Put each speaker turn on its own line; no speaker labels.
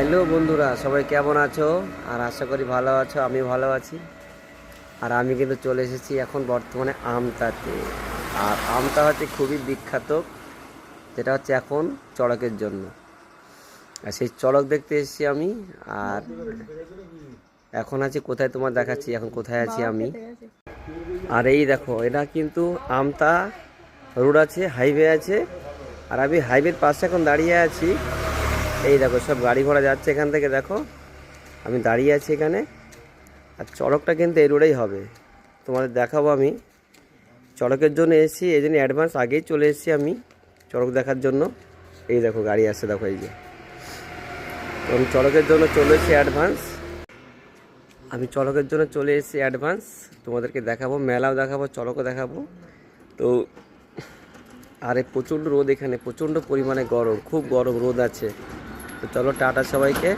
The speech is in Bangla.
হ্যালো বন্ধুরা, সবাই কেমন আছো? আর আশা করি ভালো আছো। আমি ভালো আছি। আর আমি কিন্তু চলে এসেছি এখন বর্তমানে আমতাতে। আর আমতা হচ্ছে খুবই বিখ্যাত, যেটা হচ্ছে এখন চড়কের জন্য। আর সেই চড়ক দেখতে এসেছি আমি। আর এখন আছি কোথায় তোমার দেখাচ্ছি, এখন কোথায় আছি আমি। আর এই দেখো, এটা কিন্তু আমতা রোড আছে, হাইওয়ে আছে। আর আমি হাইওয়ের পাশে এখন দাঁড়িয়ে আছি। এই দেখো, সব গাড়ি ঘোড়া যাচ্ছে এখান থেকে। দেখো, আমি দাঁড়িয়ে আছি এখানে। আর চড়কটা কিন্তু এই রোডেই হবে, তোমাদের দেখাবো আমি। চড়কের জন্য এসেছি, এই জন্য অ্যাডভান্স আগেই চলে এসেছি আমি চড়ক দেখার জন্য। এই দেখো গাড়ি আসছে, দেখো এই যে। তো আমি চড়কের জন্য চলে এসেছি অ্যাডভান্স। তোমাদেরকে দেখাবো, মেলাও দেখাবো, চড়কও দেখাবো। তো আরে প্রচণ্ড রোদ এখানে, প্রচণ্ড পরিমাণে গরম, খুব গরম রোদ আছে। তো চলো, টাটা সবাইকে।